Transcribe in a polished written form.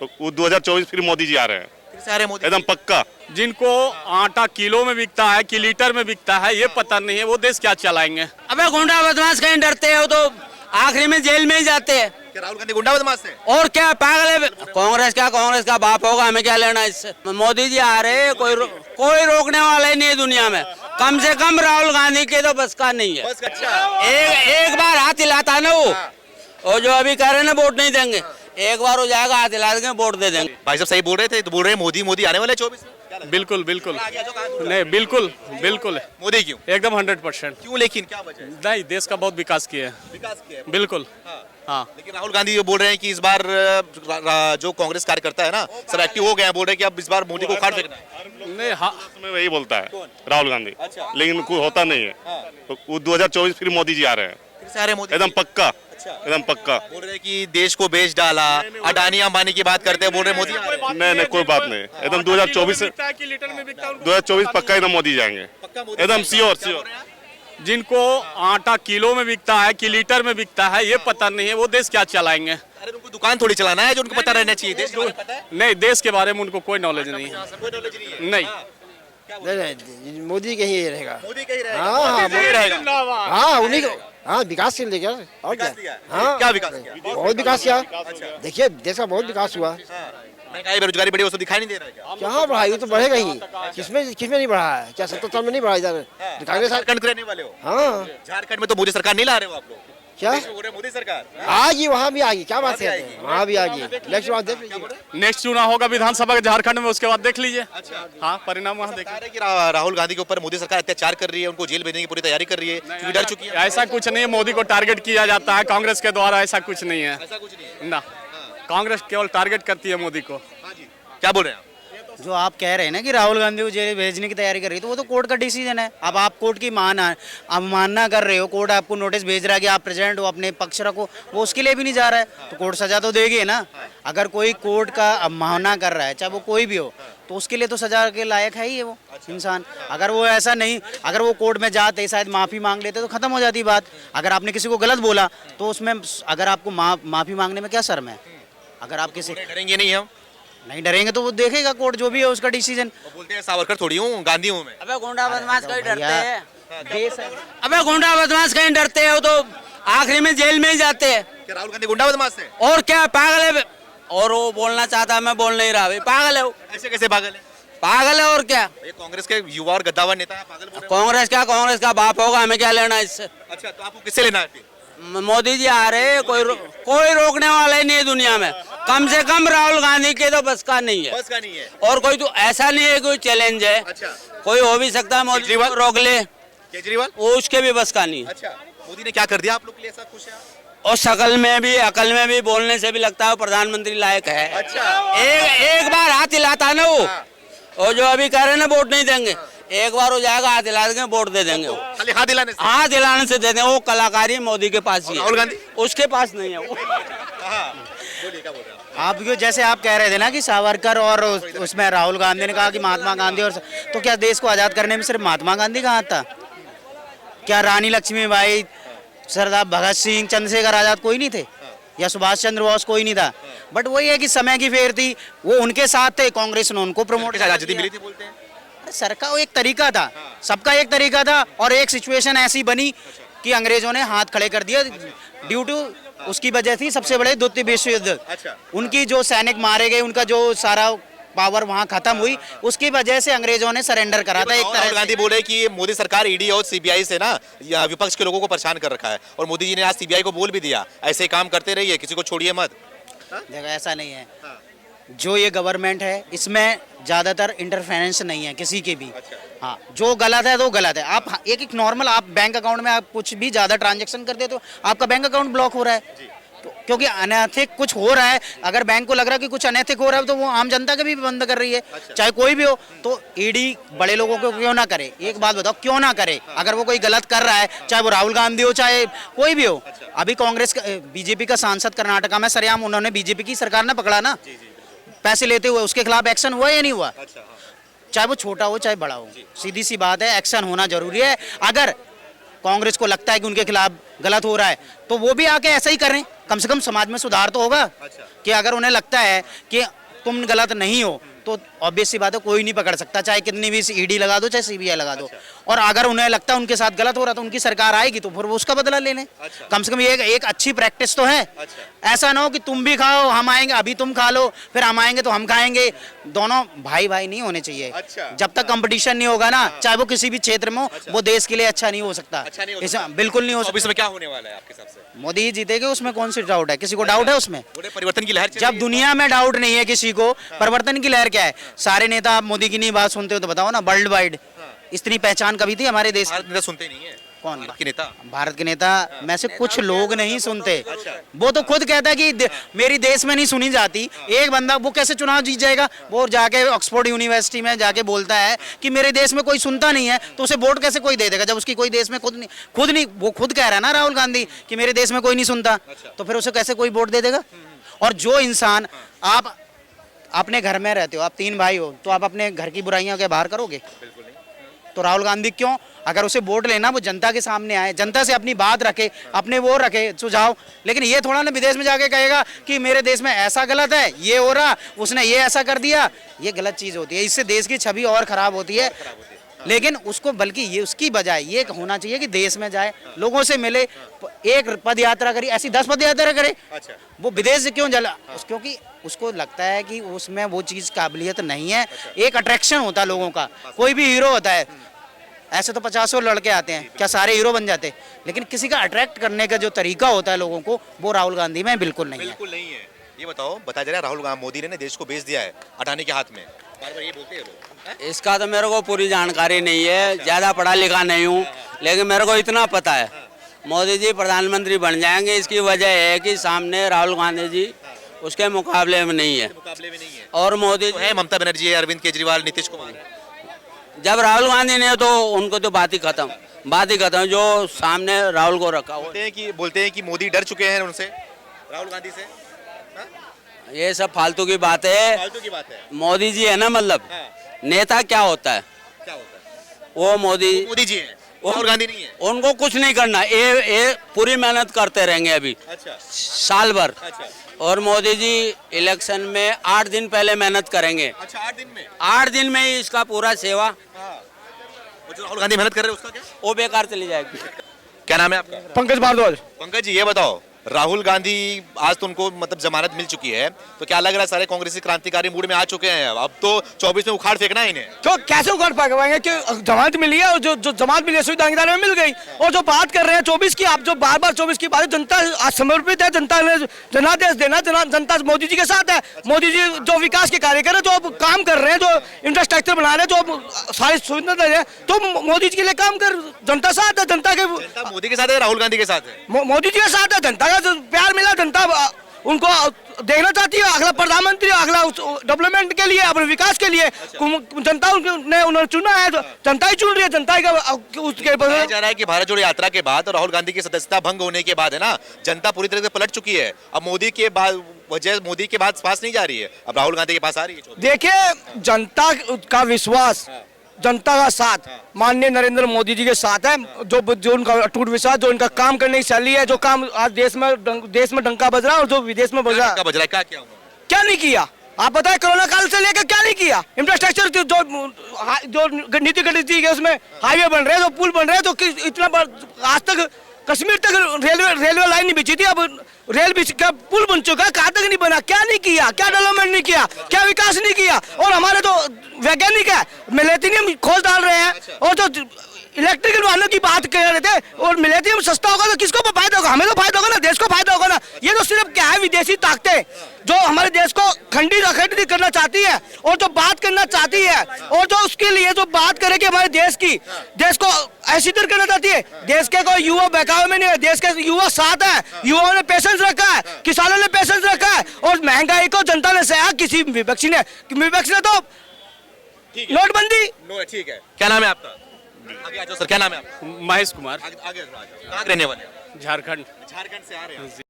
तो वो 2024 फिर मोदी जी आ रहे हैं, फिर से आ रहे हैं मोदी एकदम पक्का। जिनको आटा किलो में बिकता है कि लीटर में बिकता है ये पता नहीं है, वो देश क्या चलाएंगे। अबे गुंडा बदमाश कहीं डरते हो तो आखिरी में जेल में ही जाते हैं। क्या राहुल गांधी गुंडा बदमाश है? और क्या पागल है? कांग्रेस का बाप होगा, हमें क्या लेना इससे। मोदी जी आ रहे हैं, कोई रोकने वाला ही नहीं है दुनिया में। कम से कम राहुल गांधी के तो बस का नहीं है। बस अच्छा। एक बार हाथ हिलाता ना वो, और जो अभी कह रहे हैं ना वोट नहीं देंगे, एक बार हो जाएगा हाथ हिला देंगे वोट दे देंगे। भाई साहब सही बोल रहे थे, तो बोल रहे हैं मोदी आने वाले 24 में। बिल्कुल बिल्कुल नहीं, बिल्कुल मोदी क्यों? एकदम 100%। क्यों लेकिन क्या वजह है? नहीं, देश का बहुत विकास किया है। विकास किया है। बिल्कुल हाँ। हाँ। लेकिन राहुल गांधी ये बोल रहे हैं कि इस बार जो कांग्रेस कार्यकर्ता है ना सब एक्टिव हो गए हैं, बोल रहे हैं कि अब इस बार मोदी को उखाड़ फेंकना है। नहीं हाँ, में वही बोलता है राहुल गांधी, अच्छा। लेकिन कुछ होता नहीं है। तो वो 2024 फिर मोदी जी आ रहे हैं, फिर से आ रहे हैं मोदी एकदम पक्का, अच्छा। एकदम पक्का। बोल रहे हैं कि देश को बेच डाला, अडानी अंबानी की बात करते हैं, बोल रहे हैं मोदी आ रहे हैं। नहीं कोई बात नहीं, एकदम 2024 पक्का एकदम मोदी जाएंगे, पक्का मोदी एकदम जाएंगे। श्योर। जिनको आटा किलो में बिकता है कि लीटर में बिकता है ये पता नहीं है, वो देश क्या चलाएंगे। अरे उनको दुकान थोड़ी चलाना है, जो उनको पता रहना चाहिए। देश के बारे में पता है? नहीं, देश के बारे में उनको कोई नॉलेज नहीं है। कोई नॉलेज नहीं है। नहीं। नहीं, मोदी का ही रहेगा। मोदी का ही रहेगा। हाँ मोदी रहेगा। हाँ उन्हीं को, हाँ विकास के लिए और क्या। विकास किया है। हाँ क्या विकास किया? बहुत विकास किया। देखिए देश का बहुत विकास हुआ। महंगाई बेरोजगारी बढ़ी, वो तो दिखाई नहीं दे रहा है क्या? कहाँ बढ़ा, ये तो बढ़ेगा ही। किसमें नहीं बढ़ा है? क्या 70 साल में नहीं बढ़ा इधर कांग्रेस? झारखंड के रहने वाले हो? हाँ झारखंड में तो मोदी सरकार नहीं ला रहे हो आप लोग। क्या देश में बोल रहे हैं मोदी सरकार आगी, वहाँ भी आगी, क्या बात भी है? आएगी। वहाँ भी आगी। इलेक्शन बाद देख लीजिए। नेक्स्ट चुनाव होगा विधानसभा के झारखंड में, उसके बाद देख लीजिए। अच्छा। हाँ, परिणाम वहाँ बता देखिए। रहे हैं कि राहुल गांधी के ऊपर मोदी सरकार अत्याचार कर रही है, उनको जेल भेजने की पूरी तैयारी कर रही है, क्योंकि डर चुकी है। ऐसा कुछ नहीं है, मोदी को टारगेट किया जाता है कांग्रेस के द्वारा, ऐसा कुछ नहीं है ऐसा कुछ नहीं है। ना। कांग्रेस केवल टारगेट करती है मोदी को। हाँ जी, क्या बोल रहे हैं आप? जो आप कह रहे हैं ना कि राहुल गांधी को जेल भेजने की तैयारी कर रही है, तो वो तो कोर्ट का डिसीजन है। अब आप कोर्ट की अवमानना कर रहे हो, कोर्ट आपको नोटिस भेज रहा है कि आप प्रेसिडेंट हो, अपने पक्ष रखो, वो उसके लिए भी नहीं जा रहा है, तो कोर्ट सजा तो देगी ना। अगर कोई कोर्ट का अवमानना कर रहा है, चाहे वो कोई भी हो, तो उसके लिए तो सजा के लायक है ही है वो इंसान। अगर वो ऐसा नहीं, अगर वो कोर्ट में जाते शायद माफ़ी मांग लेते तो ख़त्म हो जाती बात। अगर आपने किसी को गलत बोला तो उसमें अगर आपको माफ़ी मांगने में क्या शर्म है? अगर आप किसी डरेंगे नहीं हम? नहीं डरेंगे तो वो देखेगा कोर्ट जो भी है उसका डिसीजन। वो बोलते हैं सावरकर थोड़ी हूँ, गांधी हूँ मैं। अबे गुंडा बदमाश कहीं डरते हैं। देश है। अबे गुंडा बदमाश कहीं डरते हो तो आखिरी में जेल में ही जाते हैं। क्या राहुल गांधी गुंडा बदमाश है? और क्या पागल है? और वो बोलना चाहता है, मैं बोल नहीं रहा, भाई पागल है वो। ऐसे कैसे पागल है? पागल है और क्या। ये कांग्रेस के युवा और गद्दावर नेता है, पागल बोल रहे हैं। कांग्रेस का बाप होगा, हमें क्या लेना इससे। अच्छा, तो आपको किससे लेना है फिर? मोदी जी आ रहे हैं, कोई रोकने वाला ही नहीं है दुनिया में। कम से कम राहुल गांधी के तो बस का नहीं है। बस का नहीं है। और कोई तो ऐसा नहीं है कोई चैलेंज है। अच्छा। कोई हो भी सकता है, मोदी को रोक ले, केजरीवाल? वो उसके भी बस का नहीं है। अच्छा, मोदी ने क्या कर दिया आप लोग के लिए, ऐसा खुश है आप? और शकल में भी, अकल में भी, बोलने से भी लगता है प्रधानमंत्री लायक है। अच्छा। एक बार हाथ हिलाता ना वो, और जो अभी कह रहे हैं ना वोट नहीं देंगे, एक बार हो जाएगा हाथ हिला देंगे वोट दे देंगे। वो खाली हाथ दिलाने से? हाथ हिलाने से दे देंगे। वो कलाकारी मोदी के पास ही है, राहुल गांधी उसके पास नहीं है वो। बोलिए, क्या बोल रहे हैं आप जो जैसे आप कह रहे थे ना कि सावरकर और उसमें राहुल गांधी ने कहा कि महात्मा गांधी, और तो क्या देश को आज़ाद करने में सिर्फ महात्मा गांधी का हाथ था? क्या रानी लक्ष्मीबाई, सरदार भगत सिंह, चंद्रशेखर आजाद कोई नहीं थे? या सुभाष चंद्र बोस कोई नहीं था? बट वही है कि समय की फेर थी, वो उनके साथ थे, कांग्रेस ने उनको प्रमोट आप? आजादी मिली थी बोलते हैं। अरे सरकार एक तरीका था, सबका एक तरीका था, और एक सिचुएशन ऐसी बनी कि अंग्रेजों ने हाथ खड़े कर दिया। ड्यू टू उसकी वजह थी सबसे बड़े द्वितीय विश्व युद्ध। अच्छा। उनकी जो सैनिक मारे गए, उनका जो सारा पावर वहाँ खत्म हुई, उसकी वजह से अंग्रेजों ने सरेंडर करा था एक तरह राहुल से। गांधी बोल रहे हैं कि मोदी सरकार ईडी और सीबीआई से ना या विपक्ष के लोगों को परेशान कर रखा है, और मोदी जी ने आज सीबीआई को बोल भी दिया ऐसे काम करते रहिए, किसी को छोड़िए मत। देखो ऐसा नहीं है, जो ये गवर्नमेंट है इसमें ज़्यादातर इंटरफेरेंस नहीं है किसी के भी। हाँ, जो गलत है तो गलत है। आप एक नॉर्मल आप बैंक अकाउंट में आप कुछ भी ज़्यादा ट्रांजैक्शन करते हो तो आपका बैंक अकाउंट ब्लॉक हो रहा है, क्योंकि अनैतिक कुछ हो रहा है। अगर बैंक को लग रहा है कि कुछ अनैतिक हो रहा है तो वो आम जनता के भी बंद कर रही है, चाहे कोई भी हो। तो ईडी बड़े लोगों को क्यों ना करे? एक बात बताओ, क्यों ना करे? अगर वो कोई गलत कर रहा है, चाहे वो राहुल गांधी हो, चाहे कोई भी हो। अभी कांग्रेस का बीजेपी का सांसद कर्नाटका में सरेआम उन्होंने बीजेपी की सरकार ने पकड़ा ना पैसे लेते हुए, उसके खिलाफ एक्शन हुआ या नहीं हुआ? चाहे वो छोटा हो चाहे बड़ा हो, सीधी सी बात है, एक्शन होना जरूरी है। अगर कांग्रेस को लगता है कि उनके खिलाफ गलत हो रहा है तो वो भी आके ऐसा ही करें, कम से कम समाज में सुधार तो होगा। कि अगर उन्हें लगता है कि तुम गलत नहीं हो तो ऑब्वियस सी बात है कोई नहीं पकड़ सकता, चाहे कितनी भी ईडी लगा दो चाहे सीबीआई लगा दो। और अगर उन्हें लगता है उनके साथ गलत हो रहा तो उनकी सरकार आएगी तो फिर वो उसका बदला ले लें। कम से कम ये एक अच्छी प्रैक्टिस तो है। ऐसा ना हो कि तुम भी खाओ हम आएंगे, अभी तुम खा लो फिर हम आएंगे तो हम खाएंगे। दोनों भाई भाई नहीं होने चाहिए। जब तक कंपटीशन नहीं होगा ना, चाहे वो किसी भी क्षेत्र में हो, वो देश के लिए अच्छा नहीं हो सकता। बिल्कुल नहीं हो सकता। इसमें क्या होने वाला है आपके हिसाब से? मोदी ही जीतेंगे, उसमें कौन सी डाउट है? किसी को डाउट है उसमें? परिवर्तन की लहर जब दुनिया में डाउट नहीं है किसी को, परिवर्तन की लहर क्या है? सारे नेता आप मोदी की नहीं बात सुनते हो तो बताओ ना, वर्ल्ड वाइड इतनी पहचान कभी थी हमारे देश भारत नेता सुनते नहीं है। कौन? भारत के नेता? भारत के नेता में से कुछ लोग नहीं सुनते। वो तो खुद कहता है कि मेरी देश में नहीं सुनी जाती। एक बंदा वो कैसे चुनाव जीत जाएगा? वो जाके ऑक्सफोर्ड यूनिवर्सिटी में जाके बोलता है कि मेरे देश में कोई सुनता नहीं है, तो उसे वोट कैसे कोई दे देगा जब उसकी कोई देश में खुद नहीं वो खुद कह रहा है ना राहुल गांधी कि मेरे देश में कोई नहीं सुनता, तो फिर उसे कैसे कोई वोट दे देगा? और जो इंसान, आप अपने घर में रहते हो, आप 3 भाई हो, तो आप अपने घर की बुराइयां क्या बाहर करोगे? तो राहुल गांधी क्यों, अगर उसे वोट लेना वो जनता के सामने आए, जनता से अपनी बात रखे, अपने वो रखे सुझाव। लेकिन ये थोड़ा ना विदेश में जाके कहेगा कि मेरे देश में ऐसा गलत है, ये हो रहा, उसने ये ऐसा कर दिया। ये गलत चीज़ होती है, इससे देश की छवि और खराब होती है। लेकिन उसको बल्कि ये उसकी बजाय ये होना चाहिए कि देश में जाए, लोगों से मिले, एक पद यात्रा करी, ऐसी 10 पद यात्रा करे। वो विदेश से क्यों जला? क्योंकि उसको लगता है कि उसमें वो चीज़ काबिलियत नहीं है। एक अट्रैक्शन होता है लोगों का, कोई भी हीरो होता है, ऐसे तो 50 लड़के आते हैं, क्या सारे हीरो बन जाते? लेकिन किसी का अट्रैक्ट करने का जो तरीका होता है लोगों को, वो राहुल गांधी में बिल्कुल नहीं है। बिल्कुल नहीं है। ये बताओ, बताया जा रहा है राहुल मोदी ने देश को बेच दिया है अडानी के हाथ में, बार-बार ये बोलते हैं लोग। इसका तो मेरे को पूरी जानकारी नहीं है, ज़्यादा पढ़ा लिखा नहीं हूँ, लेकिन मेरे को इतना पता है मोदी जी प्रधानमंत्री बन जाएंगे। इसकी वजह है कि सामने राहुल गांधी जी उसके मुकाबले में नहीं है। और मोदी है ममता बनर्जी, अरविंद केजरीवाल, नीतीश कुमार। जब राहुल गांधी ने तो उनको तो बात ही खत्म जो सामने राहुल को रखा हुआ। बोलते हैं कि मोदी डर चुके हैं उनसे, राहुल गांधी से। ये सब फालतू की बात है। फालतू की बात है। मोदी जी है ना, मतलब नेता क्या होता है? वो मोदी जी है, राहुल गांधी नहीं है। उनको कुछ नहीं करना, ये पूरी मेहनत करते रहेंगे अभी साल भर। और मोदी जी इलेक्शन में 8 दिन पहले मेहनत करेंगे। 8 दिन में? 8 दिन में ही इसका पूरा सेवा। जो राहुल गांधी मेहनत कर रहे हैं उसका क्या? वो बेकार चली जाएगी। क्या नाम है आपका? पंकज भारद्वाज। पंकज जी, ये बताओ, राहुल गांधी आज तो उनको मतलब जमानत मिल चुकी है, तो क्या लग रहा है सारे कांग्रेसी क्रांतिकारी मूड में आ चुके हैं? अब तो 24 में उखाड़ फेंकना है इन्हें। तो कैसे उखाड़ पाएंगे कि जमानत मिली है, और जो जमानत मिली है सुविधा में मिल गई। और जो बात कर रहे हैं 24 की, आप जो बार 24 की बात, जनता आज समर्पित है, जनता ने जनादेश देना, जनता मोदी जी के साथ है। मोदी जी जो विकास के कार्य कर रहे हैं, जो अब काम कर रहे हैं, जो इंफ्रास्ट्रक्चर बना रहे हैं, जो सारी सुविधा दे रहे हैं, तो मोदी जी के लिए काम कर, जनता साथ है। जनता के मोदी के साथ है, राहुल गांधी के साथ है? मोदी जी के साथ है। जनता का प्यार मिला, जनता उनको देखना चाहती है, अगला प्रधानमंत्री, अगला डेवलपमेंट के लिए, अपने विकास के लिए। जनता ने उन्होंने चुना है, जनता ही चुन रही है। जनता ही उसके बताया जा रहा है कि भारत जोड़ो यात्रा के बाद और राहुल गांधी की सदस्यता भंग होने के बाद है ना, जनता पूरी तरह से पलट चुकी है। अब मोदी के बाद पास नहीं जा रही है, अब राहुल गांधी के पास आ रही है। देखिए, जनता का विश्वास, जनता का साथ माननीय नरेंद्र मोदी जी के साथ है। जो उनका अटूट विश्वास, जो उनका काम करने की शैली है, जो काम आज देश में डंका बज रहा है और जो विदेश में बज रहा है। क्या नहीं किया? आप बताएं, कोरोना काल से लेकर क्या नहीं किया? इंफ्रास्ट्रक्चर जो नीति गणित है, उसमें हाईवे बन रहे हैं, जो पुल बन रहे हैं, तो इतना आज तक कश्मीर तक रेलवे लाइन नहीं बिछी थी, अब रेल बिछ का पुल बन चुका है। कहाँ तक नहीं बना? क्या नहीं किया? क्या डेवलपमेंट नहीं किया? क्या विकास नहीं किया? और हमारे तो वैज्ञानिक है, मिलेनियम खोज डाल रहे हैं, और जो इलेक्ट्रिकल वाहनों की बात कर रहे थे, और मिलेनियम सस्ता होगा तो किसको फायदा होगा? हमें तो फायदा होगा ना, देश को फायदा होगा ना। ये तो सिर्फ क्या है, विदेशी ताकतें जो हमारे देश को खंडित करना चाहती है, और जो बात करना चाहती है, और जो उसके लिए जो बात करे कि हमारे देश को ऐसी तरह करना चाहती है। देश के कोई युवा बहकावे में नहीं है, देश के युवा साथ है, युवाओं ने पेशेंस रखा है, किसानों ने पेशेंस रखा है, और महंगाई को जनता ने सहा। किसी विपक्षी ने तो नोटबंदी। ठीक है, क्या नाम है आपका? आगे आ जाओ सर, क्या नाम है आपका? महेश कुमार, आगे कहाँ रहने वाले? झारखंड से आ रहे हैं।